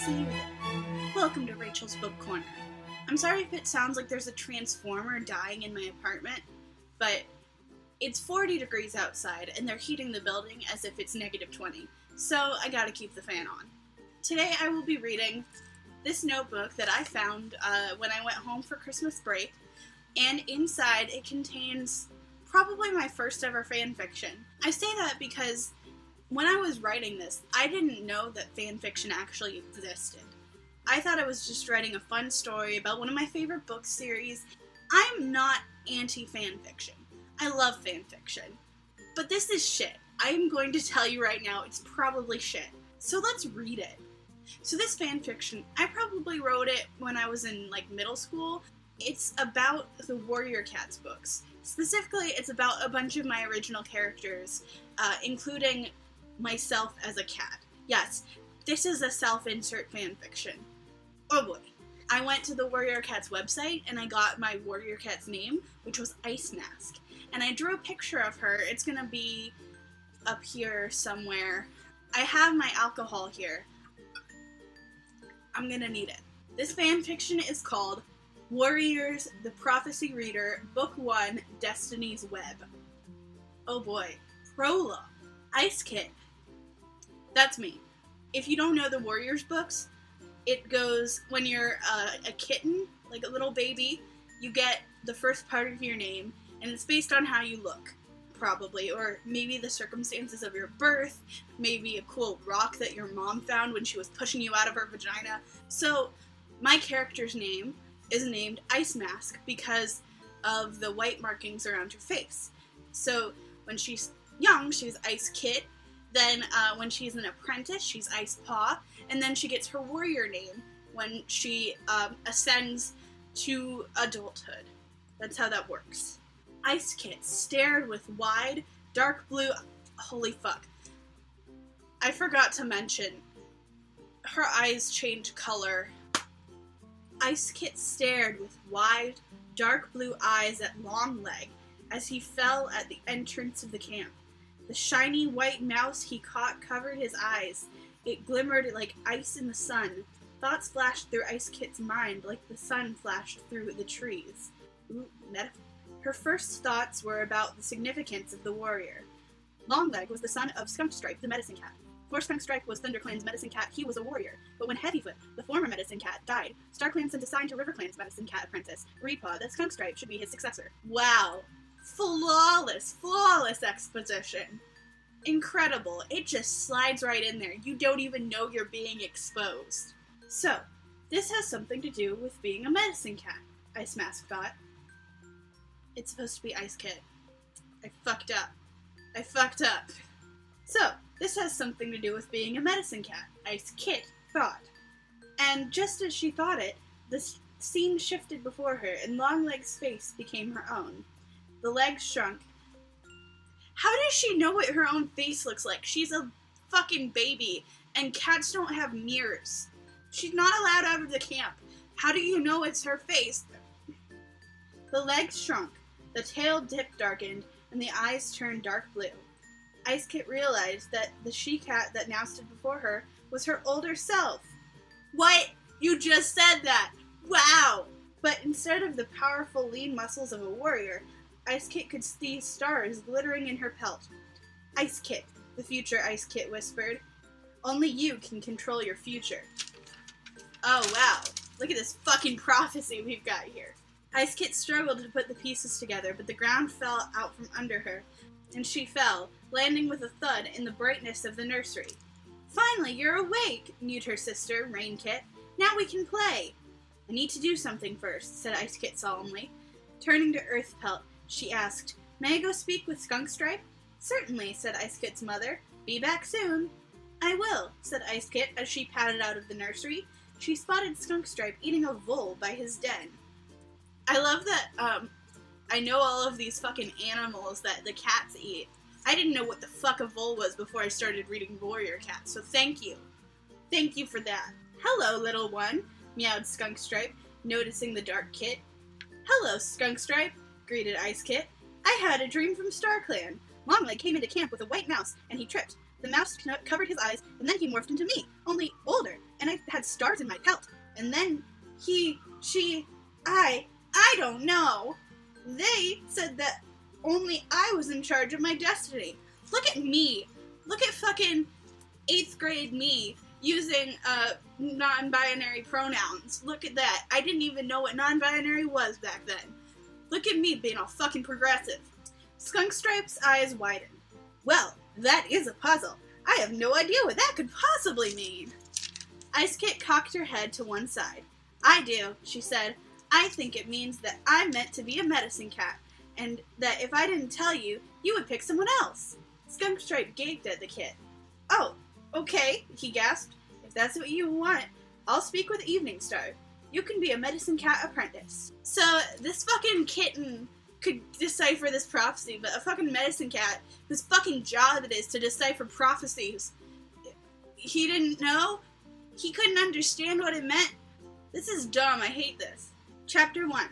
see you there. Welcome to Rachel's Book Corner. I'm sorry if it sounds like there's a transformer dying in my apartment, but it's 40 degrees outside and they're heating the building as if it's -20, so I gotta keep the fan on. Today I will be reading this notebook that I found when I went home for Christmas break, and inside it contains probably my first ever fan fiction. I say that because when I was writing this, I didn't know that fan fiction actually existed. I thought I was just writing a fun story about one of my favorite book series. I'm not anti-fan fiction. I love fan fiction. But this is shit. I'm going to tell you right now, it's probably shit. So let's read it. So this fan fiction, I probably wrote it when I was in middle school. It's about the Warrior Cats books. Specifically, it's about a bunch of my original characters, including myself as a cat. Yes, this is a self-insert fanfiction. Oh boy. I went to the Warrior Cats website and I got my Warrior Cat's name, which was Ice Mask. And I drew a picture of her. It's gonna be up here somewhere. I have my alcohol here. I'm gonna need it. This fanfiction is called Warriors, the Prophecy Reader, Book 1, Destiny's Web. Oh boy. Prologue. Ice Kit. That's me. If you don't know the Warriors books, it goes when you're a kitten, like a little baby, you get the first part of your name, and it's based on how you look, probably, or maybe the circumstances of your birth, maybe a cool rock that your mom found when she was pushing you out of her vagina. So, my character's name is named Ice Mask because of the white markings around her face. So, when she's young, she's Ice Kit. Then, when she's an apprentice, she's Ice Paw, and then she gets her warrior name when she ascends to adulthood. That's how that works. Ice Kit stared with wide, dark blue... Holy fuck. I forgot to mention, her eyes change color. Ice Kit stared with wide, dark blue eyes at Longleg as he fell at the entrance of the camp. The shiny white mouse he caught covered his eyes. It glimmered like ice in the sun. Thoughts flashed through Ice Kit's mind like the sun flashed through the trees. Ooh, metaphor. Her first thoughts were about the significance of the warrior. Longleg was the son of Skunkstripe, the medicine cat. Before Skunkstripe was ThunderClan's medicine cat, he was a warrior. But when Heavyfoot, the former medicine cat, died, StarClan sent a sign to RiverClan's medicine cat apprentice, Reedpaw, that Skunkstripe should be his successor. Wow. Flawless exposition. Incredible. It just slides right in there. You don't even know you're being exposed. So, this has something to do with being a medicine cat, Ice Mask thought. It's supposed to be Ice Kit. I fucked up. So, this has something to do with being a medicine cat, Ice Kit thought. And just as she thought it, the scene shifted before her and Longleg's face became her own. The legs shrunk. How does she know what her own face looks like? She's a fucking baby, and cats don't have mirrors. She's not allowed out of the camp. How do you know it's her face? The legs shrunk, the tail dip darkened, and the eyes turned dark blue. Ice Kit realized that the she-cat that now stood before her was her older self. What? You just said that! Wow! But instead of the powerful lean muscles of a warrior, Ice Kit could see stars glittering in her pelt. Ice Kit, the future Ice Kit whispered. Only you can control your future. Oh wow, look at this fucking prophecy we've got here. Ice Kit struggled to put the pieces together, but the ground fell out from under her, and she fell, landing with a thud in the brightness of the nursery. Finally, you're awake, mewed her sister, Rain Kit. Now we can play. I need to do something first, said Ice Kit solemnly. Turning to Earth Pelt, she asked, May I go speak with Skunkstripe? Certainly, said Ice Kit's mother. Be back soon. I will, said Ice Kit as she padded out of the nursery. She spotted Skunkstripe eating a vole by his den. I love that, I know all of these fucking animals that the cats eat. I didn't know what the fuck a vole was before I started reading Warrior Cats, so thank you. Thank you for that. Hello, little one, meowed Skunkstripe, noticing the dark kit. Hello, Skunkstripe, greeted Ice Kit. I had a dream from StarClan. Longleg came into camp with a white mouse, and he tripped. The mouse covered his eyes, and then he morphed into me, only older, and I had stars in my pelt. And then I don't know. They said that only I was in charge of my destiny. Look at me. Look at fucking 8th grade me using non-binary pronouns. Look at that. I didn't even know what non-binary was back then. Look at me being all fucking progressive. Skunkstripe's eyes widened. Well, that is a puzzle. I have no idea what that could possibly mean. Ice Kit cocked her head to one side. I do, she said. I think it means that I'm meant to be a medicine cat, and that if I didn't tell you, you would pick someone else. Skunkstripe gaped at the kit. Oh, okay, he gasped. If that's what you want, I'll speak with Evening Star. You can be a medicine cat apprentice. So, this fucking kitten could decipher this prophecy, but a fucking medicine cat, whose fucking job it is to decipher prophecies, he didn't know? He couldn't understand what it meant? This is dumb, I hate this. Chapter 1.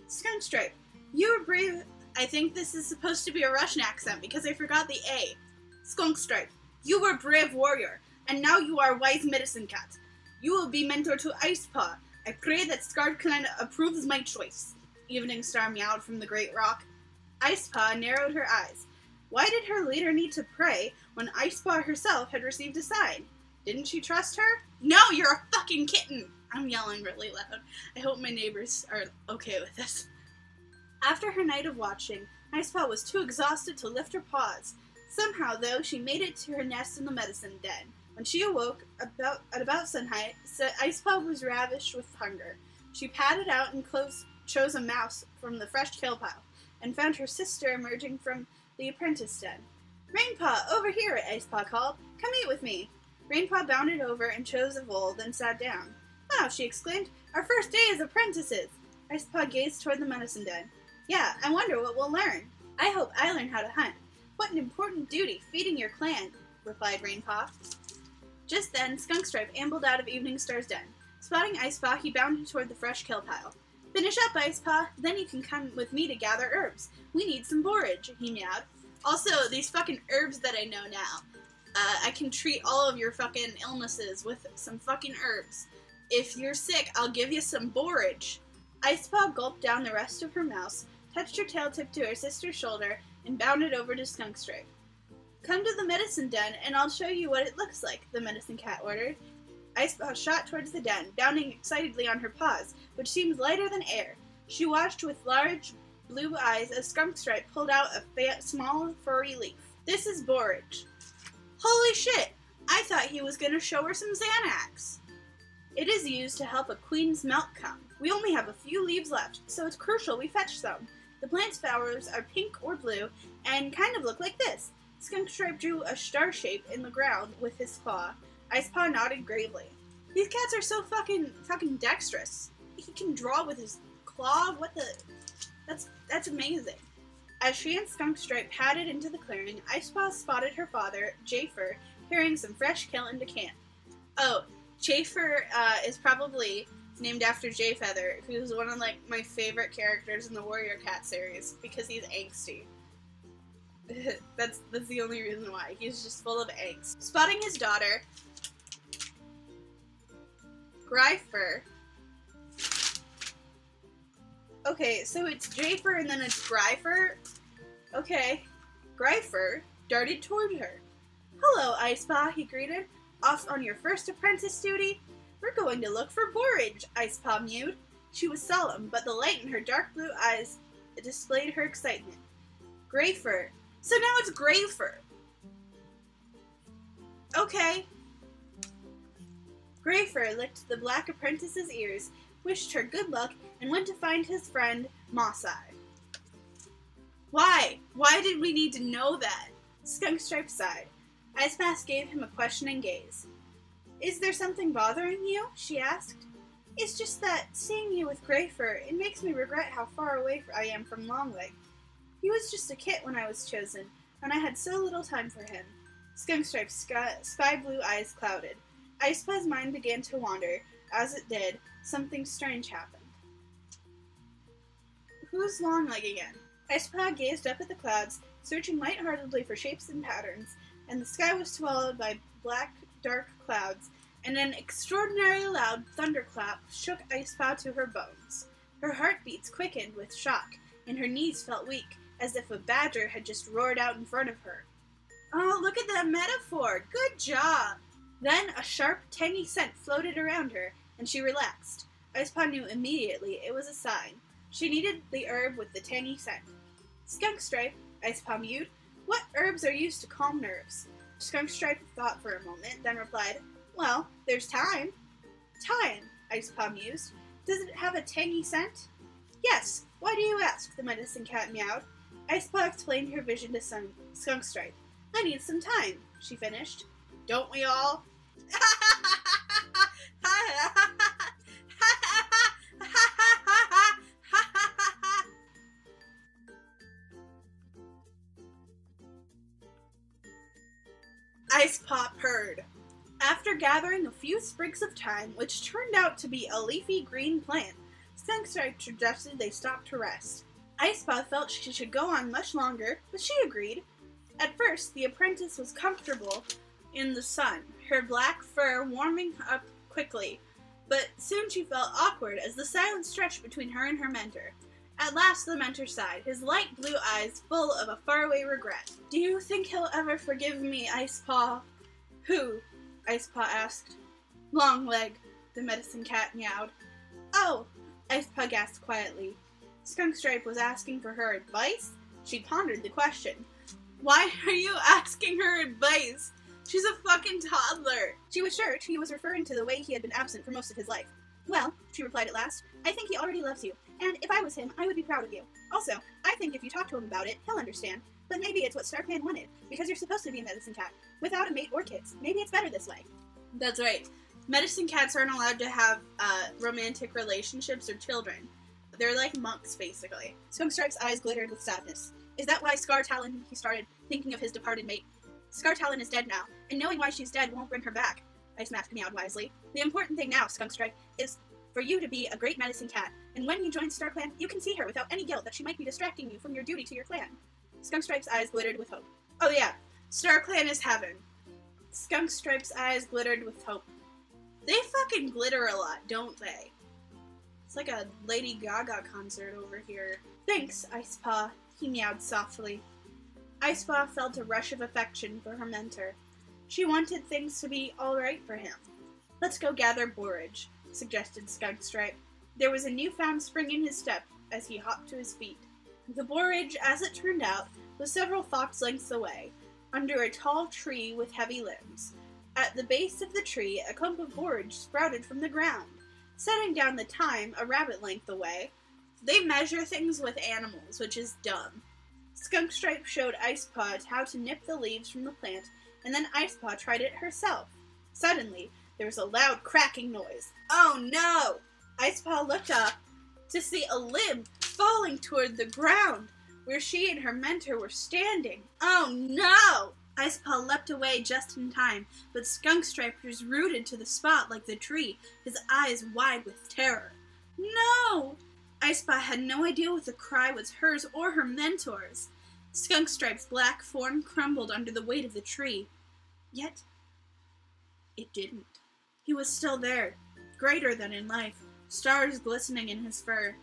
Skunkstripe, you were brave. I think this is supposed to be a Russian accent because I forgot the A. Skunkstripe, you were a brave warrior, and now you are a wise medicine cat. You will be mentor to Icepaw. I pray that Scarred Clan approves my choice. Evening Star meowed from the great rock. Icepaw narrowed her eyes. Why did her leader need to pray when Icepaw herself had received a sign? Didn't she trust her? No, you're a fucking kitten! I'm yelling really loud. I hope my neighbors are okay with this. After her night of watching, Icepaw was too exhausted to lift her paws. Somehow, though, she made it to her nest in the medicine den. When she awoke, at about sunlight, Icepaw was ravished with hunger. She padded out and chose a mouse from the fresh kill pile, and found her sister emerging from the apprentice den. Rainpaw, over here, Icepaw called. Come eat with me. Rainpaw bounded over and chose a bowl, then sat down. Wow, she exclaimed. Our first day as apprentices. Icepaw gazed toward the medicine den. Yeah, I wonder what we'll learn. I hope I learn how to hunt. What an important duty, feeding your clan, replied Rainpaw. Just then, Skunkstripe ambled out of Evening Star's den. Spotting Icepaw, he bounded toward the fresh kill pile. Finish up, Icepaw, then you can come with me to gather herbs. We need some borage, he meowed. Also, these fucking herbs that I know now. I can treat all of your fucking illnesses with some fucking herbs. If you're sick, I'll give you some borage. Icepaw gulped down the rest of her mouse, touched her tail tip to her sister's shoulder, and bounded over to Skunkstripe. Come to the medicine den, and I'll show you what it looks like, the medicine cat ordered. Icepaw shot towards the den, bounding excitedly on her paws, which seemed lighter than air. She watched with large blue eyes as Skunkstripe pulled out a small, furry leaf. This is borage. Holy shit! I thought he was going to show her some Xanax. It is used to help a queen's milk come. We only have a few leaves left, so it's crucial we fetch some. The plant's flowers are pink or blue, and kind of look like this. Skunkstripe drew a star shape in the ground with his claw. Icepaw nodded gravely. These cats are so fucking dexterous. He can draw with his claw. What the? That's amazing. As she and Skunkstripe padded into the clearing, Icepaw spotted her father, Jafer, carrying some fresh kill into camp. Oh, Jafer is probably named after Jayfeather, who's one of my favorite characters in the Warrior Cat series because he's angsty. That's the only reason why. He's just full of angst. Spotting his daughter, Gryfer. Okay, so it's Jafer and then it's Gryfer. Okay. Gryfer darted toward her. Hello, Icepaw, he greeted. Off on your first apprentice duty? We're going to look for borage, Icepaw mewed. She was solemn, but the light in her dark blue eyes displayed her excitement. Grayfur. So now it's Grayfur. Okay. Grayfur licked the black apprentice's ears, wished her good luck, and went to find his friend, Moss-Eye. Why? Why did we need to know that? Skunkstripe sighed. Icemask gave him a questioning gaze. Is there something bothering you? She asked. It's just that, seeing you with Grayfur, it makes me regret how far away I am from Longleg. He was just a kit when I was chosen, and I had so little time for him. Skunkstripe's sky blue eyes clouded. Icepaw's mind began to wander. As it did, something strange happened. Who's Longleg again? Icepaw gazed up at the clouds, searching lightheartedly for shapes and patterns, and the sky was swallowed by black, dark clouds, and an extraordinarily loud thunderclap shook Icepaw to her bones. Her heartbeats quickened with shock, and her knees felt weak, as if a badger had just roared out in front of her. Oh, look at that metaphor! Good job! Then a sharp, tangy scent floated around her, and she relaxed. Icepaw knew immediately it was a sign. She needed the herb with the tangy scent. Skunkstripe, Icepaw mewed. What herbs are used to calm nerves? Skunkstripe thought for a moment, then replied, Well, there's thyme. Thyme, Icepaw mused. Does it have a tangy scent? Yes. Why do you ask? The medicine cat meowed. Icepaw explained her vision to Skunkstripe. I need some time, she finished. Don't we all? Icepaw purred. After gathering a few sprigs of thyme, which turned out to be a leafy green plant, Skunkstripe suggested they stop to rest. Icepaw felt she should go on much longer, but she agreed. At first, the apprentice was comfortable in the sun, her black fur warming up quickly, but soon she felt awkward as the silence stretched between her and her mentor. At last the mentor sighed, his light blue eyes full of a faraway regret. Do you think he'll ever forgive me, Icepaw? Who? Icepaw asked. Longleg, the medicine cat meowed. Oh, Icepaw gasped quietly. Skunkstripe was asking for her advice? She pondered the question. Why are you asking her advice? She's a fucking toddler. She was sure he was referring to the way he had been absent for most of his life. Well, she replied at last, I think he already loves you, and if I was him, I would be proud of you. Also, I think if you talk to him about it, he'll understand. But maybe it's what StarClan wanted, because you're supposed to be a medicine cat, without a mate or kids. Maybe it's better this way. That's right. Medicine cats aren't allowed to have romantic relationships or children. They're like monks, basically. Skunkstripe's eyes glittered with sadness. Is that why Scar-Talon, he started thinking of his departed mate? Scar-Talon is dead now, and knowing why she's dead won't bring her back. Icemask meowed wisely. The important thing now, Skunkstripe, is for you to be a great medicine cat, and when you join StarClan, you can see her without any guilt that she might be distracting you from your duty to your clan. Skunkstripe's eyes glittered with hope. Oh yeah, StarClan is heaven. Skunkstripe's eyes glittered with hope. They fucking glitter a lot, don't they? It's like a Lady Gaga concert over here. Thanks, Icepaw, he meowed softly. Icepaw felt a rush of affection for her mentor. She wanted things to be alright for him. Let's go gather borage, suggested Skunkstripe. There was a newfound spring in his step as he hopped to his feet. The borage, as it turned out, was several fox lengths away, under a tall tree with heavy limbs. At the base of the tree, a clump of borage sprouted from the ground. Setting down the thyme a rabbit length away, they measure things with animals, which is dumb. Skunkstripe showed Icepaw how to nip the leaves from the plant, and then Icepaw tried it herself. Suddenly, there was a loud cracking noise. Oh no! Icepaw looked up to see a limb falling toward the ground, where she and her mentor were standing. Oh no! Icepaw leapt away just in time, but Skunkstripe was rooted to the spot like the tree, his eyes wide with terror. No! Icepaw had no idea if the cry was hers or her mentor's. Skunkstripe's black form crumbled under the weight of the tree. Yet, it didn't. He was still there, greater than in life, stars glistening in his fur.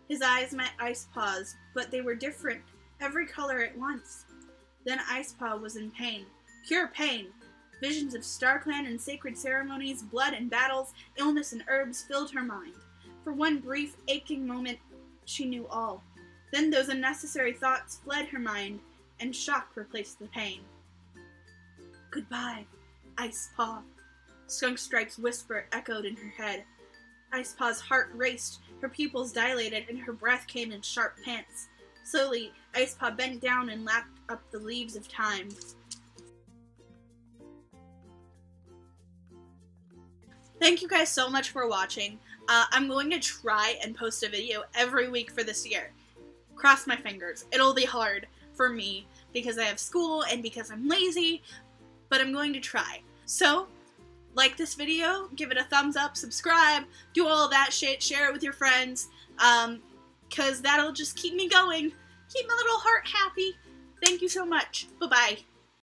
His eyes met Icepaw's, but they were different, every color at once. Then Icepaw was in pain, pure pain. Visions of StarClan and sacred ceremonies, blood and battles, illness and herbs filled her mind. For one brief, aching moment, she knew all. Then those unnecessary thoughts fled her mind, and shock replaced the pain. Goodbye, Icepaw. Skunkstripe's whisper echoed in her head. Icepaw's heart raced, her pupils dilated, and her breath came in sharp pants. Slowly, Icepaw bent down and lapped up the leaves of thyme. Thank you guys so much for watching. I'm going to try and post a video every week for this year. Cross my fingers. It'll be hard for me because I have school and because I'm lazy, but I'm going to try. So, like this video, give it a thumbs up, subscribe, do all of that shit, share it with your friends, because that'll just keep me going. Keep my little heart happy. Thank you so much. Bye-bye.